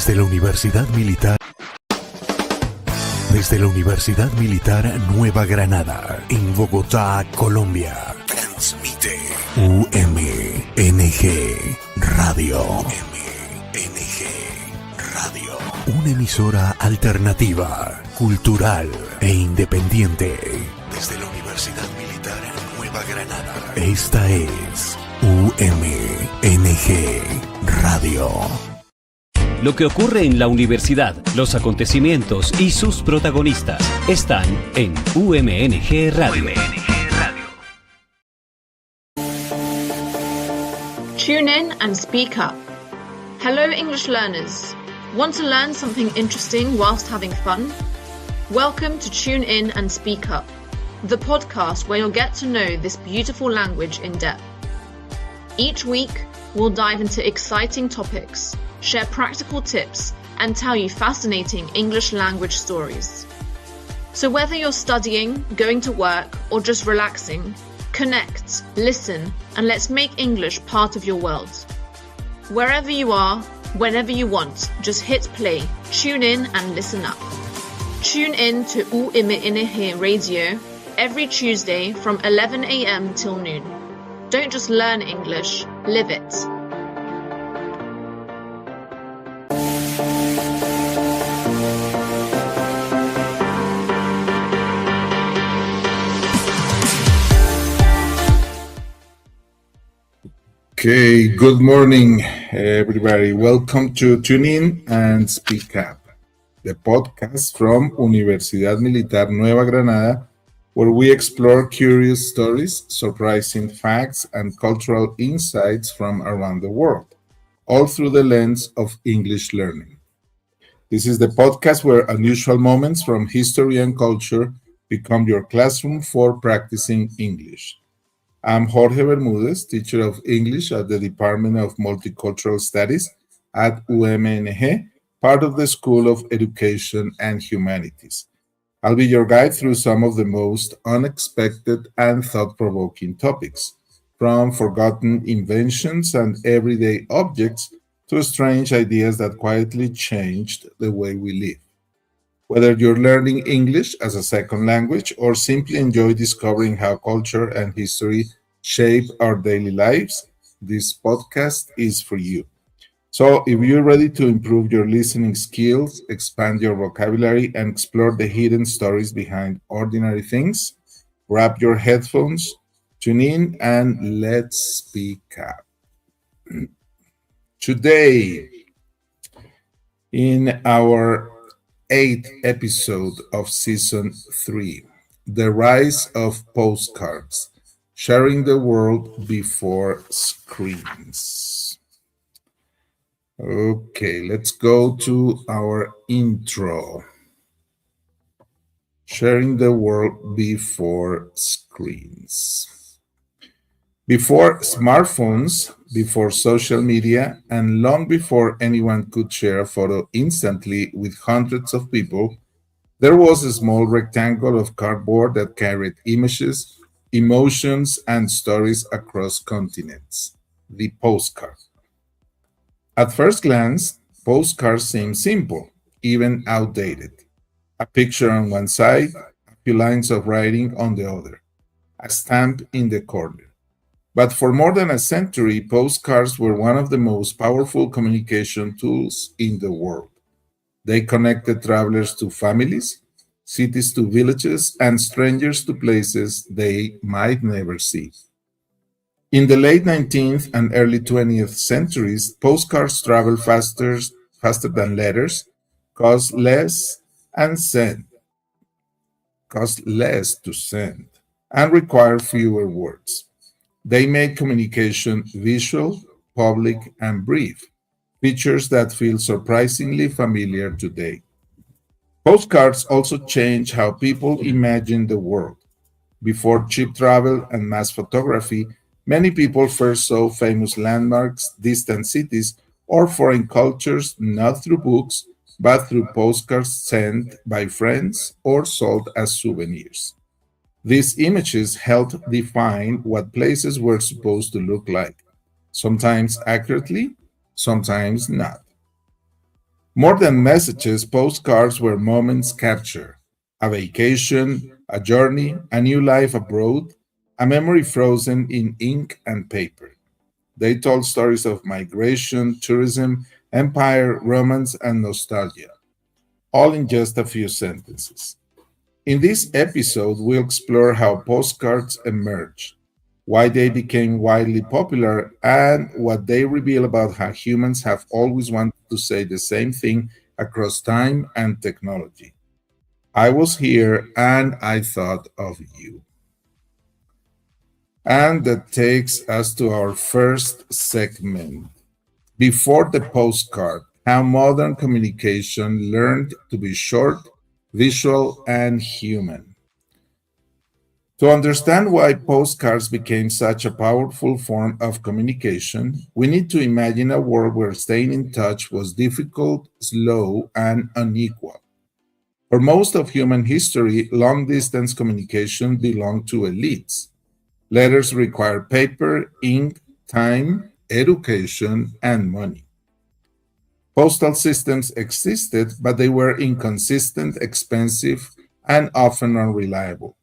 Desde la Universidad Militar. Desde la Universidad Militar Nueva Granada, en Bogotá, Colombia, transmite UMNG Radio. UMNG Radio. Una emisora alternativa, cultural e independiente. Desde la Universidad Militar Nueva Granada. Esta es UMNG Radio. Lo que ocurre en la universidad, los acontecimientos y sus protagonistas están en UMNG Radio. Tune in and speak up. Hello, English learners. Want to learn something interesting whilst having fun? Welcome to Tune In and Speak Up, the podcast where you'll get to know this beautiful language in depth. Each week, we'll dive into exciting topics, share practical tips, and tell you fascinating English language stories. So whether you're studying, going to work, or just relaxing, connect, listen, and let's make English part of your world. Wherever you are, whenever you want, just hit play, tune in and listen up. Tune in to UMNG Radio every Tuesday from 11 a.m. till noon. Don't just learn English, live it. Okay, good morning, everybody. Welcome to Tune In and Speak Up, the podcast from Universidad Militar Nueva Granada, where we explore curious stories, surprising facts, and cultural insights from around the world, all through the lens of English learning. This is the podcast where unusual moments from history and culture become your classroom for practicing English. I'm Jorge Bermudez, teacher of English at the Department of Multicultural Studies at UMNG, part of the School of Education and Humanities. I'll be your guide through some of the most unexpected and thought-provoking topics, from forgotten inventions and everyday objects to strange ideas that quietly changed the way we live. Whether you're learning English as a second language or simply enjoy discovering how culture and history shape our daily lives, this podcast is for you. So if you're ready to improve your listening skills, expand your vocabulary, and explore the hidden stories behind ordinary things, grab your headphones, tune in, and let's speak up. Today, in our 8th episode of Season 3, The Rise of Postcards, Sharing the World Before Screens. Okay, let's go to our intro. Sharing the World Before Screens. Before smartphones, before social media, and long before anyone could share a photo instantly with hundreds of people, there was a small rectangle of cardboard that carried images, emotions, and stories across continents, the postcard. At first glance, postcards seem simple, even outdated. A picture on one side, a few lines of writing on the other, a stamp in the corner. But for more than a century, postcards were one of the most powerful communication tools in the world. They connected travelers to families, cities to villages, and strangers to places they might never see. In the late 19th and early 20th centuries, postcards traveled faster than letters, cost less to send, and required fewer words. They made communication visual, public, and brief, features that feel surprisingly familiar today. Postcards also changed how people imagine the world. Before cheap travel and mass photography, many people first saw famous landmarks, distant cities, or foreign cultures not through books, but through postcards sent by friends or sold as souvenirs. These images helped define what places were supposed to look like, sometimes accurately, sometimes not. More than messages, postcards were moments captured: a vacation, a journey, a new life abroad, a memory frozen in ink and paper. They told stories of migration, tourism, empire, romance, and nostalgia, all in just a few sentences. In this episode, we'll explore how postcards emerged, why they became widely popular, and what they reveal about how humans have always wanted to say the same thing across time and technology. I was here and I thought of you. And that takes us to our first segment. Before the postcard, how modern communication learned to be short, visual, and human. To understand why postcards became such a powerful form of communication, we need to imagine a world where staying in touch was difficult, slow, and unequal. For most of human history, long distance communication belonged to elites. Letters required paper, ink, time, education, and money. Postal systems existed, but they were inconsistent, expensive, and often unreliable.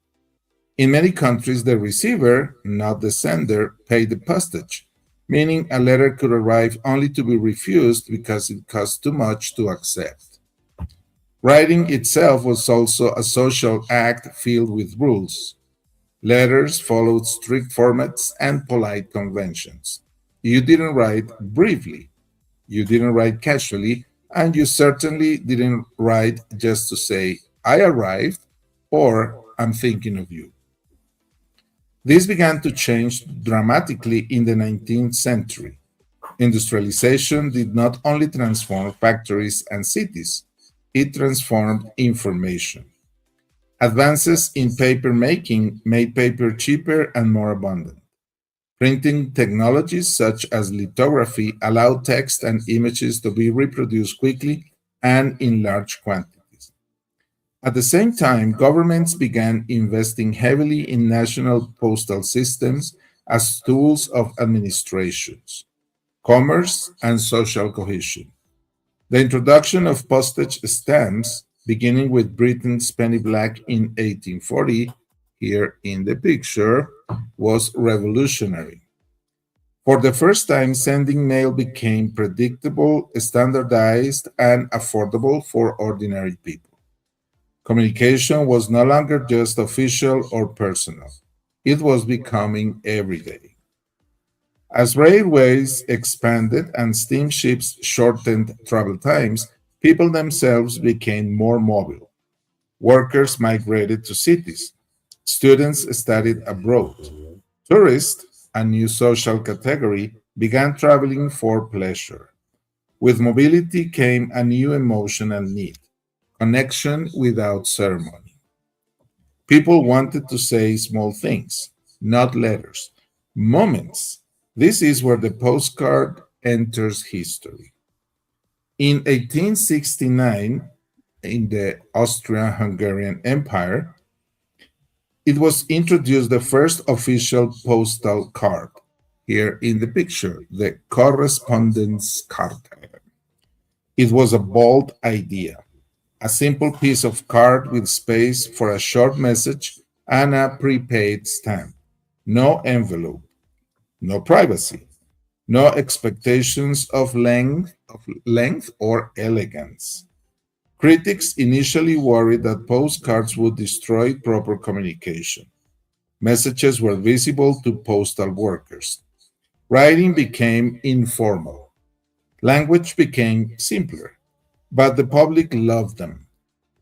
In many countries, the receiver, not the sender, paid the postage, meaning a letter could arrive only to be refused because it cost too much to accept. Writing itself was also a social act filled with rules. Letters followed strict formats and polite conventions. You didn't write briefly, you didn't write casually, and you certainly didn't write just to say, I arrived or I'm thinking of you. This began to change dramatically in the 19th century. Industrialization did not only transform factories and cities, it transformed information. Advances in paper making made paper cheaper and more abundant. Printing technologies such as lithography allowed text and images to be reproduced quickly and in large quantities. At the same time, governments began investing heavily in national postal systems as tools of administrations, commerce, and social cohesion. The introduction of postage stamps, beginning with Britain's penny black in 1840, here in the picture, was revolutionary. For the first time, sending mail became predictable, standardized, and affordable for ordinary people. Communication was no longer just official or personal, it was becoming everyday. As railways expanded and steamships shortened travel times, people themselves became more mobile. Workers migrated to cities. Students studied abroad. Tourists, a new social category, began traveling for pleasure. With mobility came a new emotional need: connection without ceremony. People wanted to say small things, not letters, moments. This is where the postcard enters history. In 1869, in the Austro-Hungarian Empire, it was introduced the first official postal card. Here in the picture, the correspondence card. It was a bold idea. A simple piece of card with space for a short message and a prepaid stamp. No envelope, no privacy, no expectations of length or elegance. Critics initially worried that postcards would destroy proper communication. Messages were visible to postal workers. Writing became informal. Language became simpler, but the public loved them.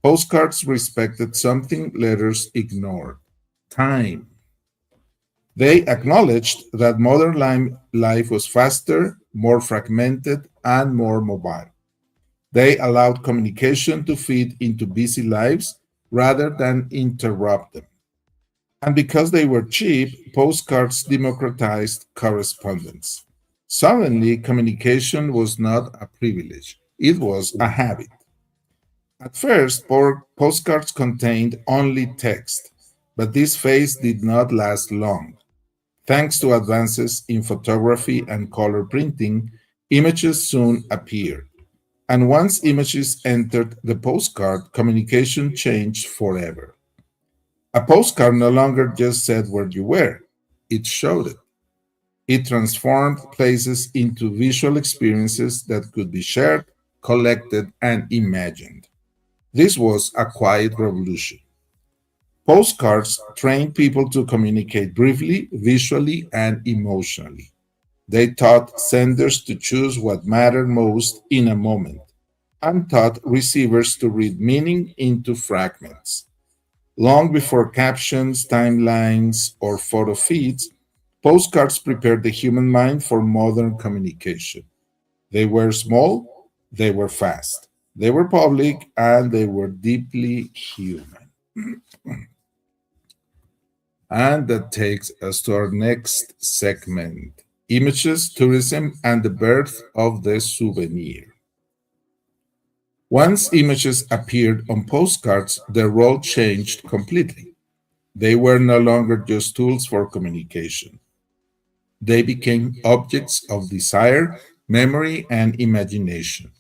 Postcards respected something letters ignored: time. They acknowledged that modern life was faster, more fragmented, and more mobile. They allowed communication to fit into busy lives rather than interrupt them. And because they were cheap, postcards democratized correspondence. Suddenly, communication was not a privilege, it was a habit. At first, postcards contained only text, but this phase did not last long. Thanks to advances in photography and color printing, images soon appeared. And once images entered the postcard, communication changed forever. A postcard no longer just said where you were, it showed it. It transformed places into visual experiences that could be shared, collected, and imagined. This was a quiet revolution. Postcards trained people to communicate briefly, visually, and emotionally. They taught senders to choose what mattered most in a moment, and taught receivers to read meaning into fragments. Long before captions, timelines, or photo feeds, postcards prepared the human mind for modern communication. They were small, they were fast, they were public, and they were deeply human. And that takes us to our next segment: images, tourism, and the birth of the souvenir. Once images appeared on postcards, their role changed completely. They were no longer just tools for communication. They became objects of desire, memory, and imagination.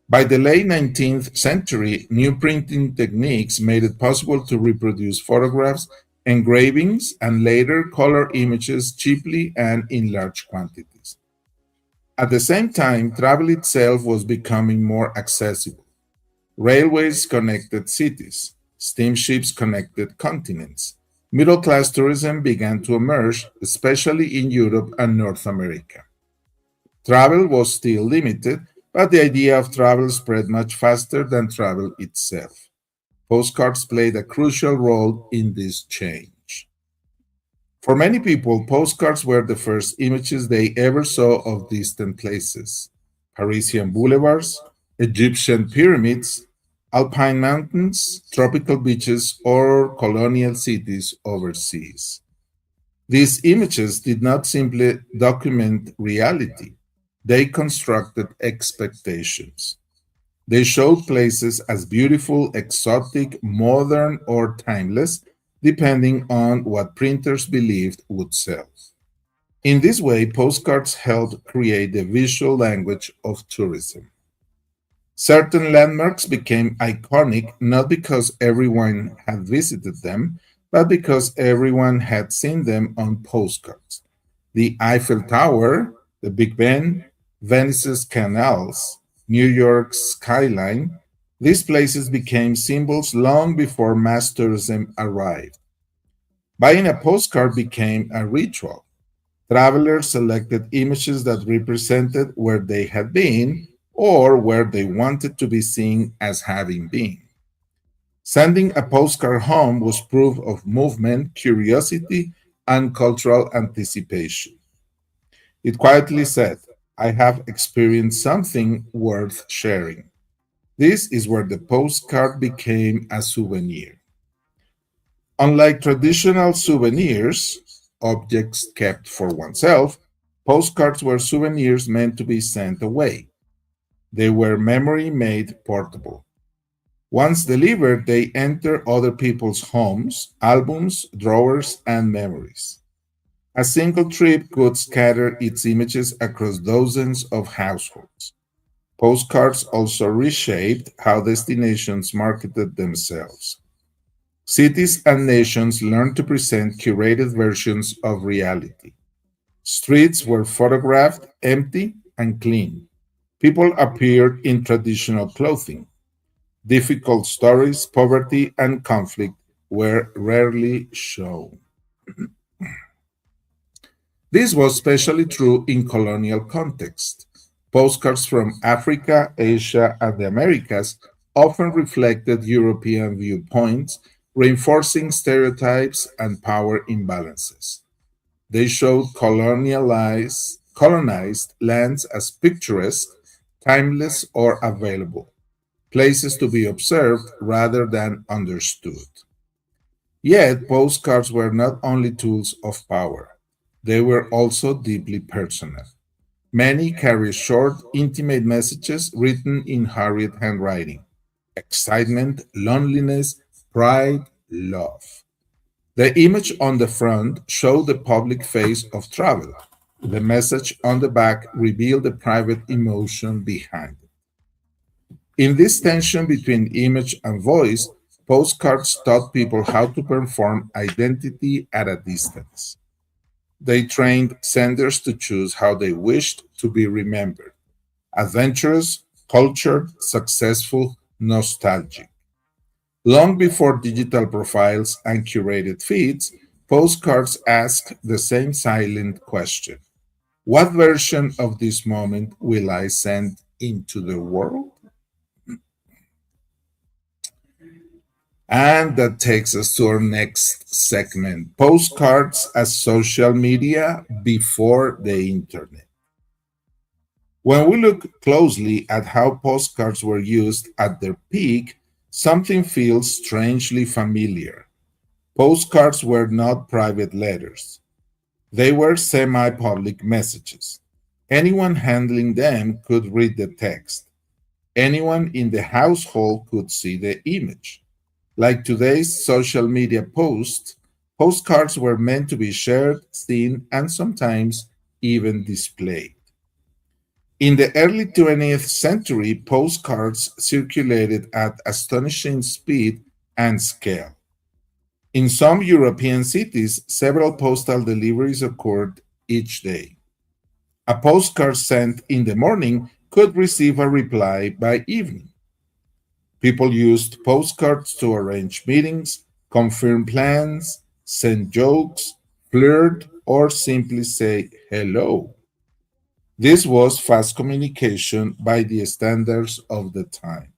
By the late 19th century, new printing techniques made it possible to reproduce photographs, engravings, and later color images cheaply and in large quantities. At the same time, travel itself was becoming more accessible. Railways connected cities, steamships connected continents. Middle class tourism began to emerge, especially in Europe and North America. Travel was still limited, but the idea of travel spread much faster than travel itself. Postcards played a crucial role in this change. For many people, postcards were the first images they ever saw of distant places: Parisian boulevards, Egyptian pyramids, alpine mountains, tropical beaches, or colonial cities overseas. These images did not simply document reality, they constructed expectations. They showed places as beautiful, exotic, modern, or timeless, depending on what printers believed would sell. In this way, postcards helped create the visual language of tourism. Certain landmarks became iconic not because everyone had visited them, but because everyone had seen them on postcards. The Eiffel Tower, the Big Ben, Venice's canals, New York's skyline, these places became symbols long before mass tourism arrived. Buying a postcard became a ritual. Travelers selected images that represented where they had been or where they wanted to be seen as having been. Sending a postcard home was proof of movement, curiosity, and cultural anticipation. It quietly said, I have experienced something worth sharing. This is where the postcard became a souvenir. Unlike traditional souvenirs, objects kept for oneself, postcards were souvenirs meant to be sent away. They were memory made portable. Once delivered, they enter other people's homes, albums, drawers, and memories. A single trip could scatter its images across dozens of households. Postcards also reshaped how destinations marketed themselves. Cities and nations learned to present curated versions of reality. Streets were photographed empty and clean. People appeared in traditional clothing. Difficult stories, poverty, and conflict were rarely shown. This was especially true in colonial context. Postcards from Africa, Asia, and the Americas often reflected European viewpoints, reinforcing stereotypes and power imbalances. They showed colonized lands as picturesque, timeless, or available, places to be observed rather than understood. Yet, postcards were not only tools of power, they were also deeply personal. Many carry short, intimate messages written in hurried handwriting: excitement, loneliness, pride, love. The image on the front showed the public face of travel. The message on the back revealed the private emotion behind it. In this tension between image and voice, postcards taught people how to perform identity at a distance. They trained senders to choose how they wished to be remembered: adventurous, cultured, successful, nostalgic. Long before digital profiles and curated feeds, postcards ask the same silent question: what version of this moment will I send into the world? And that takes us to our next segment: postcards as social media before the internet. When we look closely at how postcards were used at their peak, something feels strangely familiar. Postcards were not private letters, they were semi public messages. Anyone handling them could read the text, anyone in the household could see the image. Like today's social media posts, postcards were meant to be shared, seen, and sometimes even displayed. In the early 20th century, postcards circulated at astonishing speed and scale. In some European cities, several postal deliveries occurred each day. A postcard sent in the morning could receive a reply by evening. People used postcards to arrange meetings, confirm plans, send jokes, flirt, or simply say hello. This was fast communication by the standards of the time.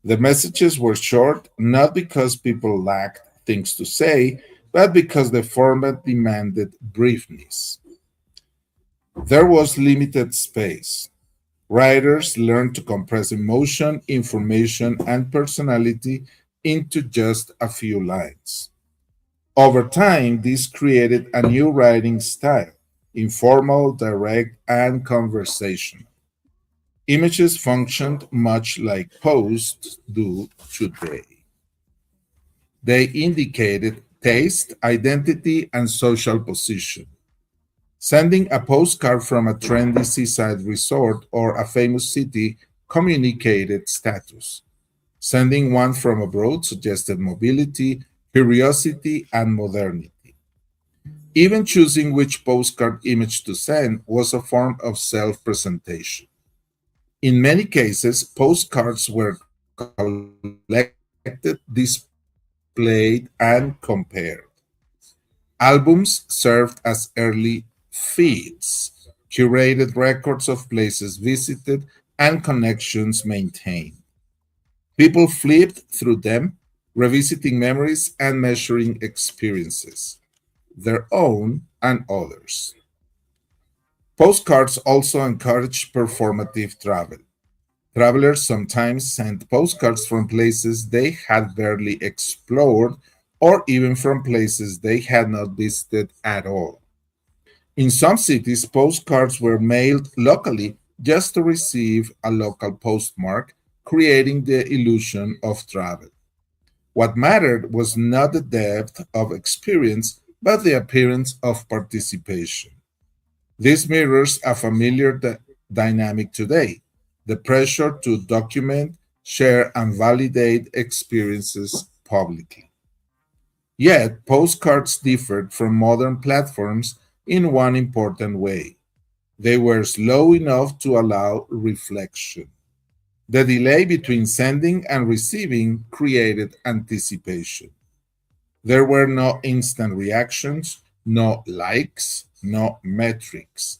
The messages were short not because people lacked things to say, but because the format demanded briefness. There was limited space. Writers learned to compress emotion, information, and personality into just a few lines. Over time, this created a new writing style: informal, direct, and conversational. Images functioned much like posts do today. They indicated taste, identity, and social position. Sending a postcard from a trendy seaside resort or a famous city communicated status. Sending one from abroad suggested mobility, curiosity, and modernity. Even choosing which postcard image to send was a form of self presentation. In many cases, postcards were collected, displayed, and compared. Albums served as early feeds, curated records of places visited and connections maintained. People flipped through them, revisiting memories and measuring experiences, their own and others. Postcards also encouraged performative travel. Travelers sometimes sent postcards from places they had barely explored or even from places they had not visited at all. In some cities, postcards were mailed locally just to receive a local postmark, creating the illusion of travel. What mattered was not the depth of experience, but the appearance of participation. This mirrors a familiar dynamic today: the pressure to document, share, and validate experiences publicly. Yet, postcards differed from modern platforms in one important way: they were slow enough to allow reflection. The delay between sending and receiving created anticipation. There were no instant reactions, no likes, no metrics.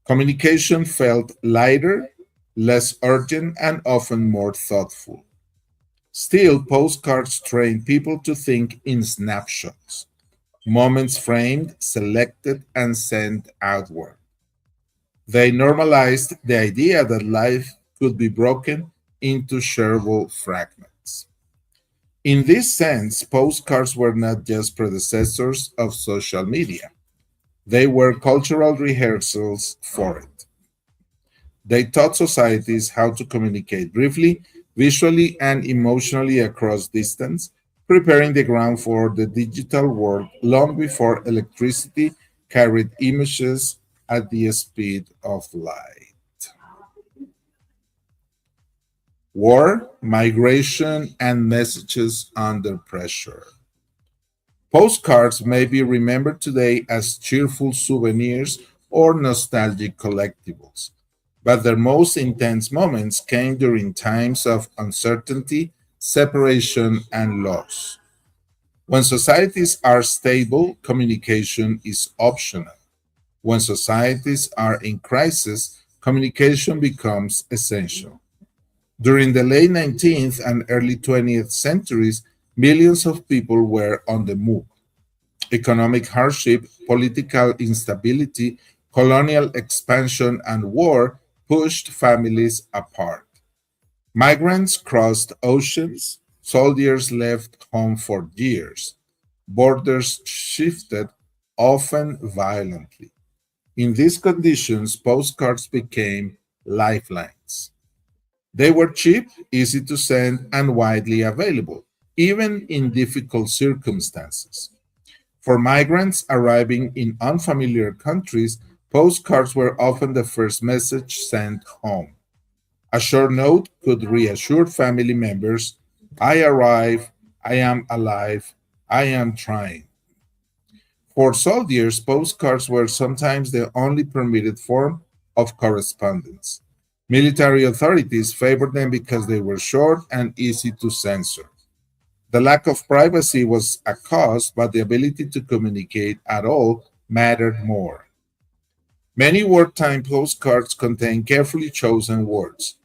Communication felt lighter, less urgent, and often more thoughtful. Still, postcards train people to think in snapshots: moments framed, selected, and sent outward. They normalized the idea that life could be broken into shareable fragments. In this sense, postcards were not just predecessors of social media, they were cultural rehearsals for it. They taught societies how to communicate briefly, visually, and emotionally across distance, preparing the ground for the digital world long before electricity carried images at the speed of light. war, migration, and messages under pressure. Postcards may be remembered today as cheerful souvenirs or nostalgic collectibles, but their most intense moments came during times of uncertainty, separation, and loss. When societies are stable, communication is optional. When societies are in crisis, communication becomes essential. During the late 19th and early 20th centuries, millions of people were on the move. Economic hardship, political instability, colonial expansion, and war pushed families apart. Migrants crossed oceans, soldiers left home for years, borders shifted, often violently. In these conditions, postcards became lifelines. They were cheap, easy to send, and widely available, even in difficult circumstances. For migrants arriving in unfamiliar countries, postcards were often the first message sent home. A short note could reassure family members: I arrive, I am alive, I am trying. For soldiers, postcards were sometimes the only permitted form of correspondence. Military authorities favored them because they were short and easy to censor. The lack of privacy was a cost, but the ability to communicate at all mattered more. Many wartime postcards contained carefully chosen words.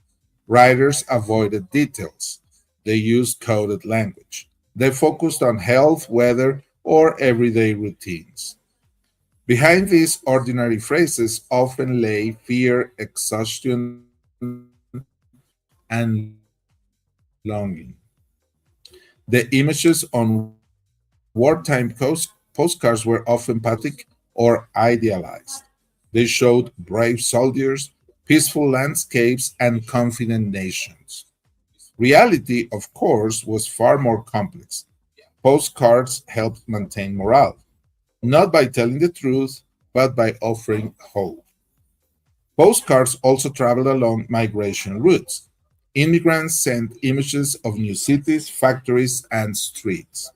Writers avoided details. They used coded language. They focused on health, weather, or everyday routines. Behind these ordinary phrases often lay fear, exhaustion, and longing. The images on wartime postcards were often pathetic or idealized. They showed brave soldiers, peaceful landscapes, and confident nations. Reality, of course, was far more complex. Postcards helped maintain morale, not by telling the truth, but by offering hope. Postcards also traveled along migration routes. Immigrants sent images of new cities, factories, and streets.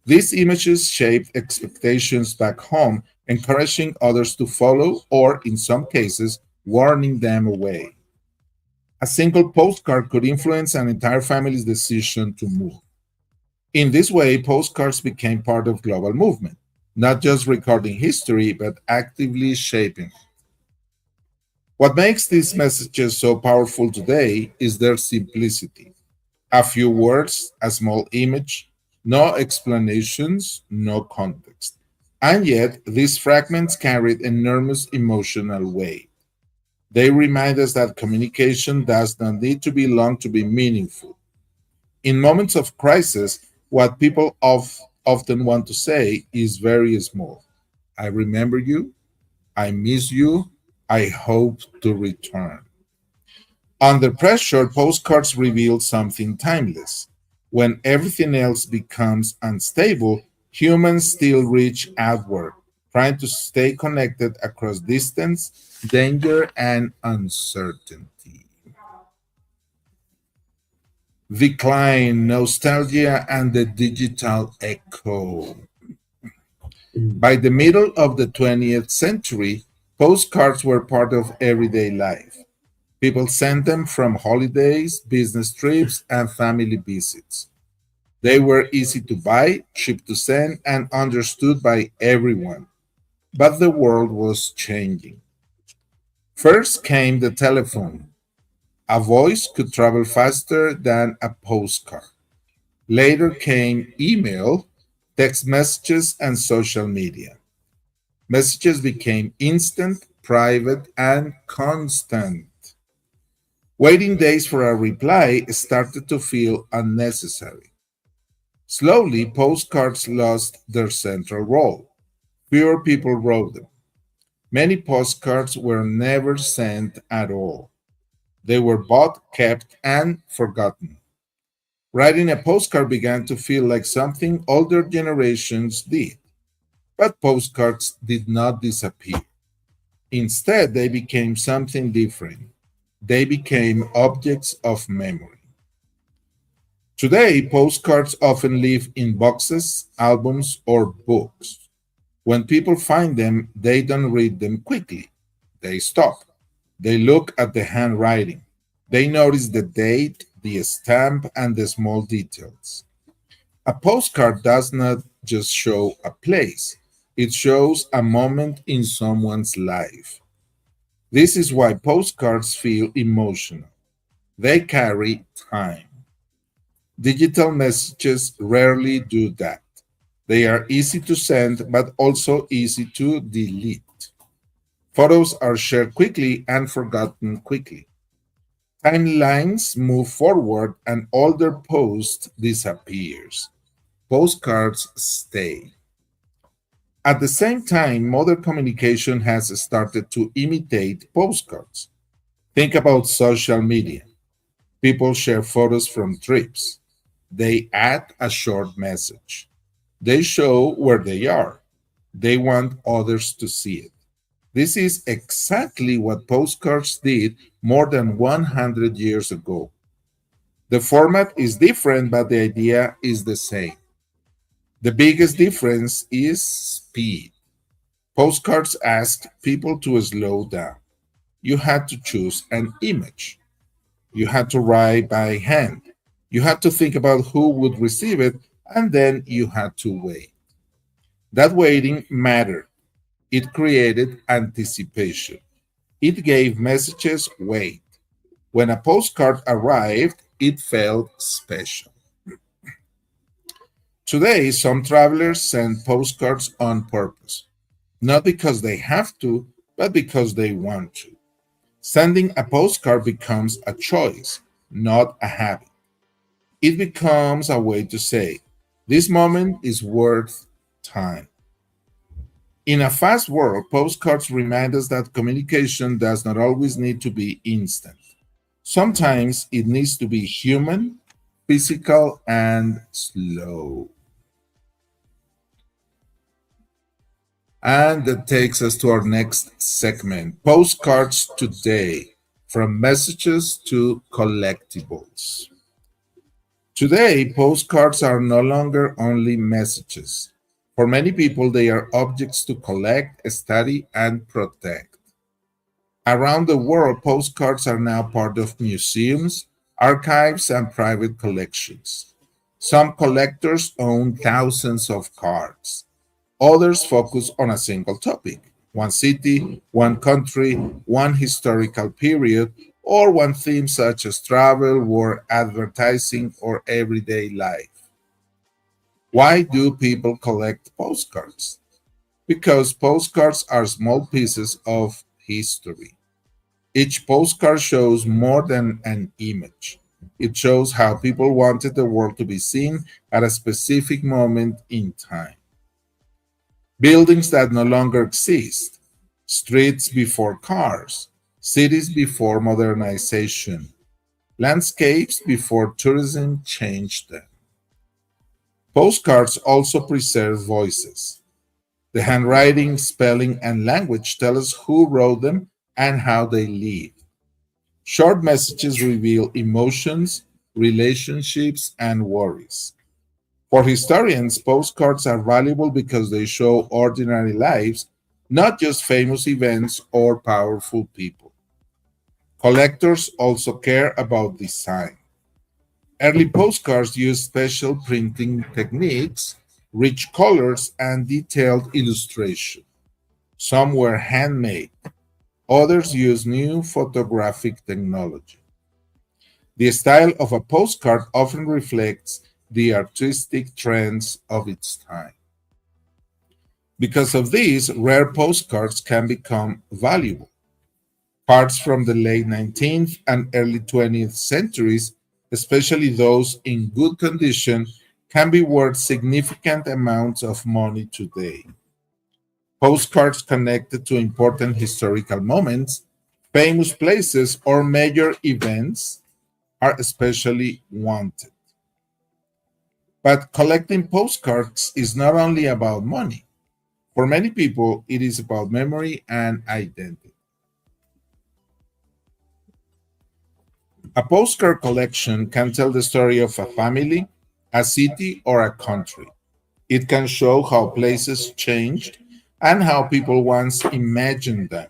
These images shaped expectations back home, encouraging others to follow or, in some cases, warning them away. A single postcard could influence an entire family's decision to move. In this way, postcards became part of global movement, not just recording history, but actively shaping it. What makes these messages so powerful today is their simplicity. A few words, a small image, no explanations, no context. And yet, these fragments carried enormous emotional weight. They remind us that communication does not need to be long to be meaningful. In moments of crisis, what people often want to say is very small. I remember you, I miss you, I hope to return. Under pressure, postcards reveal something timeless. When everything else becomes unstable, humans still reach outward, trying to stay connected across distance, danger, and uncertainty. Decline, nostalgia, and the digital echo. By the middle of the 20th century, postcards were part of everyday life. People sent them from holidays, business trips, and family visits. They were easy to buy, cheap to send, and understood by everyone. But the world was changing. First came the telephone. A voice could travel faster than a postcard. Later came email, text messages, and social media. Messages became instant, private, and constant. Waiting days for a reply started to feel unnecessary. Slowly, postcards lost their central role. Fewer people wrote them. Many postcards were never sent at all. They were bought, kept, and forgotten. Writing a postcard began to feel like something older generations did. But postcards did not disappear. Instead, they became something different. They became objects of memory. Today, postcards often live in boxes, albums, or books. When people find them, they don't read them quickly. They stop. They look at the handwriting. They notice the date, the stamp, and the small details. A postcard does not just show a place, it shows a moment in someone's life. This is why postcards feel emotional. They carry time. Digital messages rarely do that. They are easy to send, but also easy to delete. Photos are shared quickly and forgotten quickly. Timelines move forward and older post disappears. Postcards stay. At the same time, modern communication has started to imitate postcards. Think about social media. People share photos from trips. They add a short message. They show where they are. They want others to see it. This is exactly what postcards did more than 100 years ago. The format is different, but the idea is the same. The biggest difference is speed. Postcards asked people to slow down. You had to choose an image. You had to write by hand. You had to think about who would receive it, and then you had to wait. That waiting mattered. It created anticipation. It gave messages weight. When a postcard arrived, it felt special. Today, some travelers send postcards on purpose, not because they have to, but because they want to. Sending a postcard becomes a choice, not a habit. It becomes a way to say, this moment is worth time. In a fast world, postcards remind us that communication does not always need to be instant. Sometimes it needs to be human, physical, and slow. And that takes us to our next segment, postcards today, from messages to collectibles. Today, postcards are no longer only messages. For many people, they are objects to collect, study, and protect. Around the world, postcards are now part of museums, archives, and private collections. Some collectors own thousands of cards. Others focus on a single topic, one city, one country, one historical period, or one theme such as travel, war, advertising, or everyday life. Why do people collect postcards? Because postcards are small pieces of history. Each postcard shows more than an image. It shows how people wanted the world to be seen at a specific moment in time. Buildings that no longer exist, streets before cars, cities before modernization, landscapes before tourism changed them. Postcards also preserve voices. The handwriting, spelling, and language tell us who wrote them and how they lived. Short messages reveal emotions, relationships, and worries. For historians, postcards are valuable because they show ordinary lives, not just famous events or powerful people. Collectors also care about design. Early postcards used special printing techniques, rich colors, and detailed illustration. Some were handmade, others used new photographic technology. The style of a postcard often reflects the artistic trends of its time. Because of this, rare postcards can become valuable. Cards from the late 19th and early 20th centuries, especially those in good condition, can be worth significant amounts of money today. Postcards connected to important historical moments, famous places, or major events are especially wanted. But collecting postcards is not only about money. For many people, it is about memory and identity. A postcard collection can tell the story of a family, a city, or a country. It can show how places changed and how people once imagined them.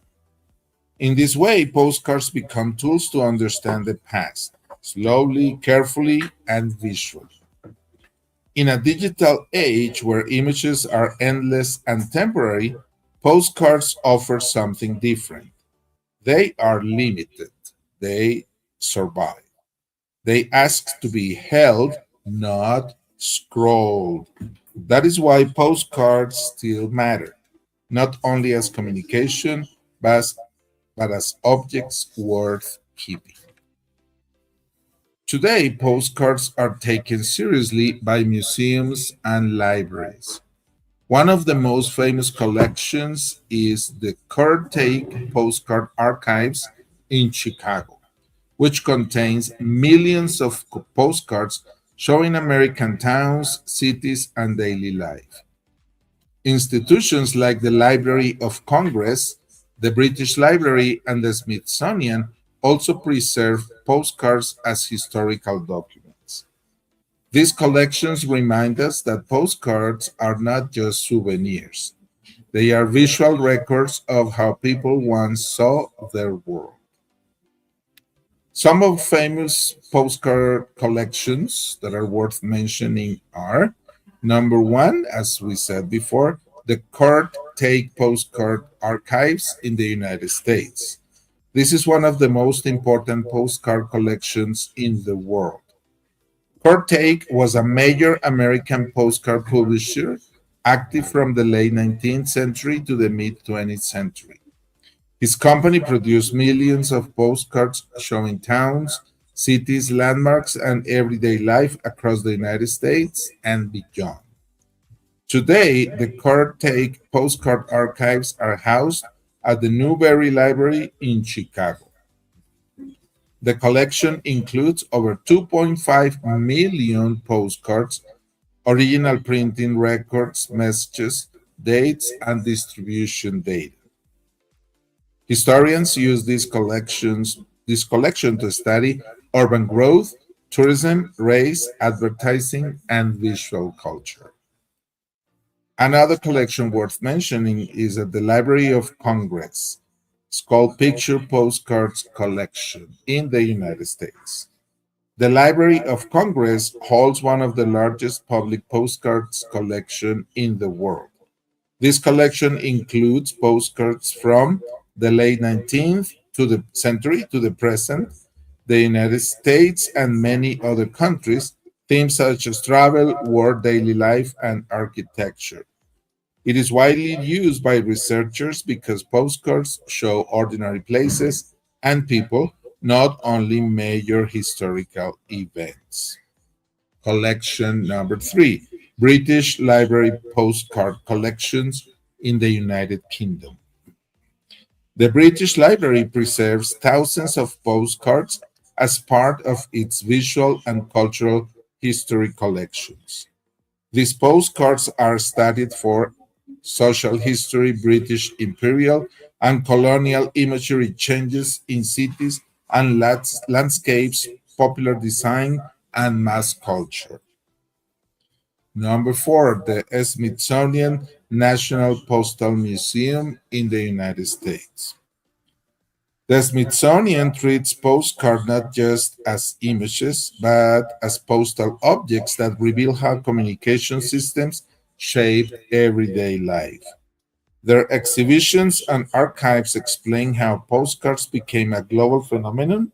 In this way, postcards become tools to understand the past, slowly, carefully, and visually. In a digital age where images are endless and temporary, postcards offer something different. They are limited, they survive. They ask to be held, not scrolled. That is why postcards still matter, not only as communication, but as objects worth keeping. Today, postcards are taken seriously by museums and libraries. One of the most famous collections is the Kurt Take Postcard Archives in Chicago, which contains millions of postcards showing American towns, cities, and daily life. Institutions like the Library of Congress, the British Library, and the Smithsonian also preserve postcards as historical documents. These collections remind us that postcards are not just souvenirs, they are visual records of how people once saw their world. Some of famous postcard collections that are worth mentioning are number one, as we said before, the Kurt Take Postcard Archives in the United States. This is one of the most important postcard collections in the world. Kurt Take was a major American postcard publisher active from the late 19th century to the mid 20th century. His company produced millions of postcards showing towns, cities, landmarks, and everyday life across the United States and beyond. Today, the Kurt Take postcard archives are housed at the Newberry Library in Chicago. The collection includes over 2.5 million postcards, original printing records, messages, dates, and distribution data. Historians use this collection to study urban growth, tourism, race, advertising, and visual culture. Another collection worth mentioning is at the Library of Congress. It's called Picture Postcards Collection in the United States. The Library of Congress holds one of the largest public postcards collection in the world. This collection includes postcards from the late 19th to the century to the present, the United States, and many other countries, themes such as travel, war, daily life, and architecture. It is widely used by researchers because postcards show ordinary places and people, not only major historical events. Collection number three, British Library Postcard Collections in the United Kingdom. The British Library preserves thousands of postcards as part of its visual and cultural history collections. These postcards are studied for social history, British imperial and colonial imagery, changes in cities and landscapes, popular design, and mass culture. Number four, the Smithsonian National Postal Museum in the United States. The Smithsonian treats postcards not just as images, but as postal objects that reveal how communication systems shaped everyday life. Their exhibitions and archives explain how postcards became a global phenomenon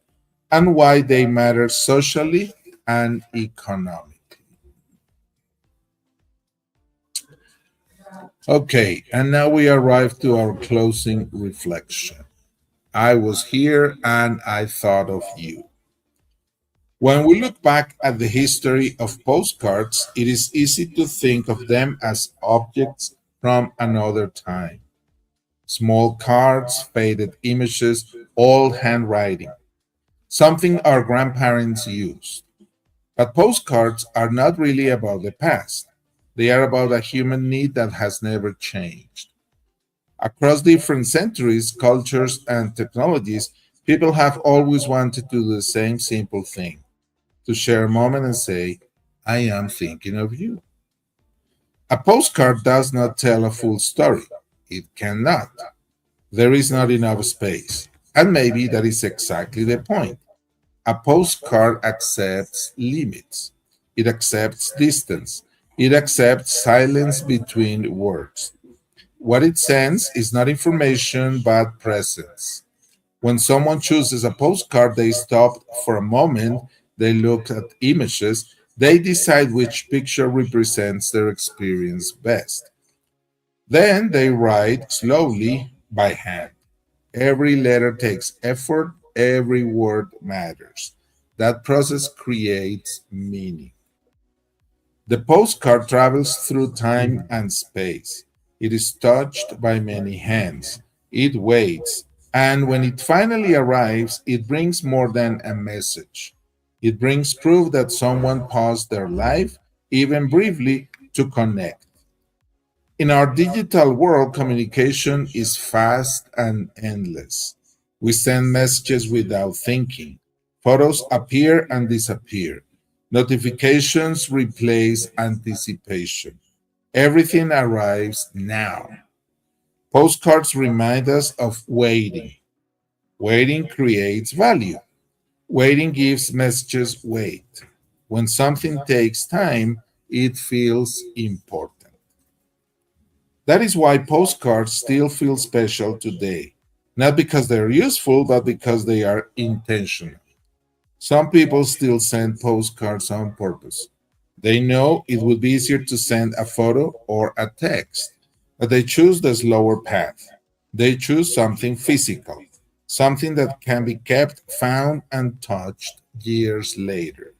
and why they matter socially and economically. Okay, and now we arrive to our closing reflection. I was here and I thought of you. When we look back at the history of postcards, it is easy to think of them as objects from another time. Small cards, faded images, old handwriting, something our grandparents used. But postcards are not really about the past. They are about a human need that has never changed. Across different centuries, cultures, and technologies, People have always wanted to do the same simple thing, to share a moment and say, I am thinking of you. A postcard does not tell a full story. It cannot. There is not enough space. And maybe that is exactly the point. A postcard accepts limits, it accepts distance, it accepts silence between words. What it sends is not information but presence. When someone chooses a postcard, they stop for a moment, they look at images, they decide which picture represents their experience best. Then they write slowly by hand. Every letter takes effort, every word matters. That process creates meaning. The postcard travels through time and space. It is touched by many hands. It waits. And when it finally arrives, it brings more than a message. It brings proof that someone paused their life, even briefly, to connect. In our digital world, communication is fast and endless. We send messages without thinking. Photos appear and disappear. Notifications replace anticipation. Everything arrives now. Postcards remind us of waiting. Waiting creates value. Waiting gives messages weight. When something takes time, it feels important. That is why postcards still feel special today. Not because they're useful, but because they are intentional. Some people still send postcards on purpose. They know it would be easier to send a photo or a text, but they choose the slower path. They choose something physical, something that can be kept, found, and touched years later.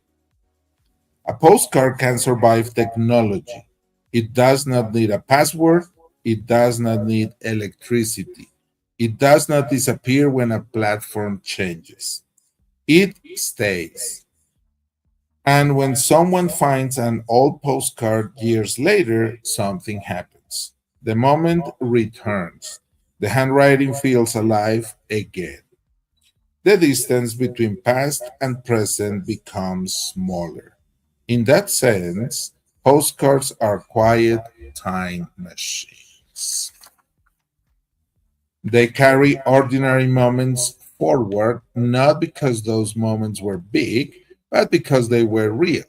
A postcard can survive technology. It does not need a password. It does not need electricity. It does not disappear when a platform changes. It stays. And when someone finds an old postcard years later, something happens. The moment returns. The handwriting feels alive again. The distance between past and present becomes smaller. In that sense, postcards are quiet time machines. They carry ordinary moments forward, not because those moments were big, but because they were real.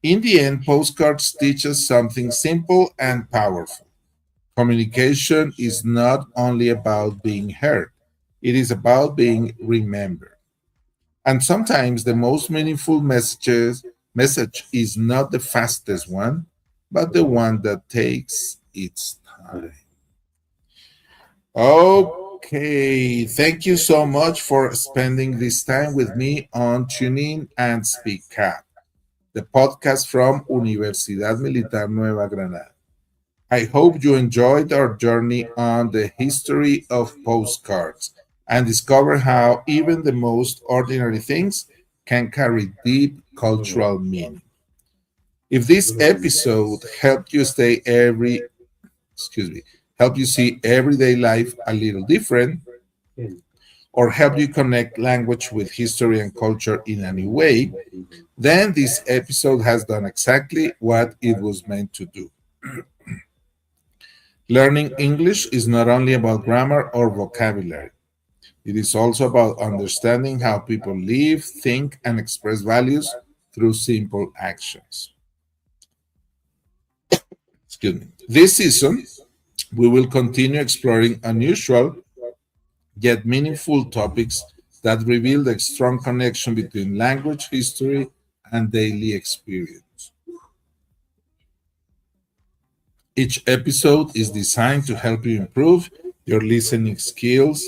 In the end, postcards teach us something simple and powerful. Communication is not only about being heard, it is about being remembered. And sometimes the most meaningful message is not the fastest one, but the one that takes its time. Okay, thank you so much for spending this time with me on Tuning and Speak Up, the podcast from Universidad Militar Nueva Granada. I hope you enjoyed our journey on the history of postcards and discover how even the most ordinary things can carry deep cultural meaning. If this episode helped you stay every excuse me, help you see everyday life a little different, or help you connect language with history and culture in a new way, then this episode has done exactly what it was meant to do. Learning English is not only about grammar or vocabulary, it is also about understanding how people live, think, and express values through simple actions. Excuse me. This season, we will continue exploring unusual yet meaningful topics that reveal the strong connection between language, history, and daily experience. Each episode is designed to help you improve your listening skills,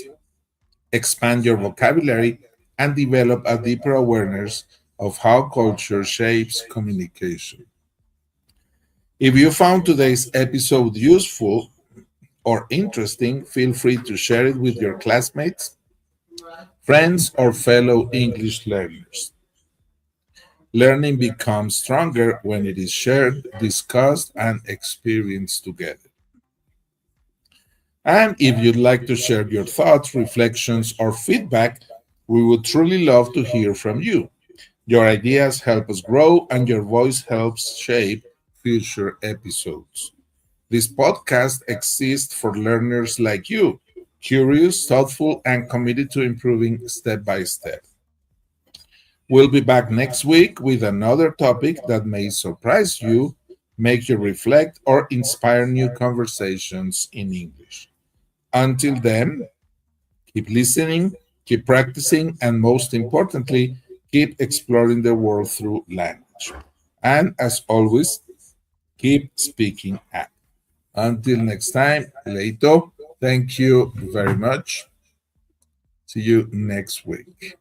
expand your vocabulary, and develop a deeper awareness of how culture shapes communication. If you found today's episode useful or interesting, feel free to share it with your classmates, friends, or fellow English learners. Learning becomes stronger when it is shared, discussed, and experienced together. And if you'd like to share your thoughts, reflections, or feedback, We would truly love to hear from you. Your ideas help us grow, and your voice helps shape future episodes. This podcast exists for learners like you, curious, thoughtful, and committed to improving step by step. We'll be back next week with another topic that may surprise you, make you reflect, or inspire new conversations in English. Until then, keep listening, keep practicing, and most importantly, keep exploring the world through language. And as always, keep speaking up. Until next time, Leito, thank you very much. See you next week.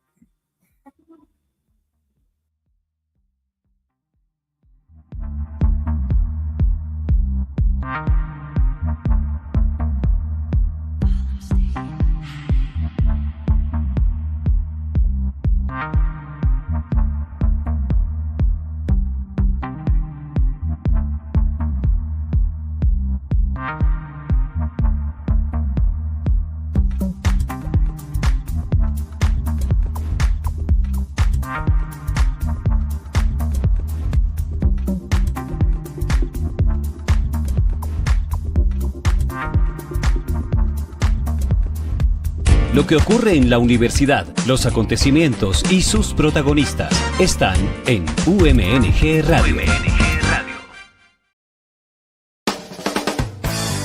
Lo que ocurre en la universidad, los acontecimientos y sus protagonistas están en UMNG Radio.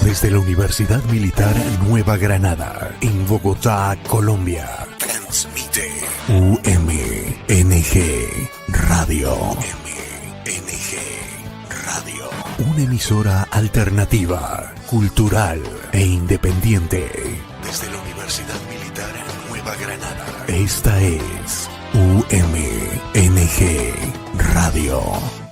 Desde la Universidad Militar Nueva Granada, en Bogotá, Colombia, transmite UMNG Radio. UMNG Radio. Una emisora alternativa, cultural e independiente. Desde la Universidad Militar Nueva Granada. Esta es UMNG Radio.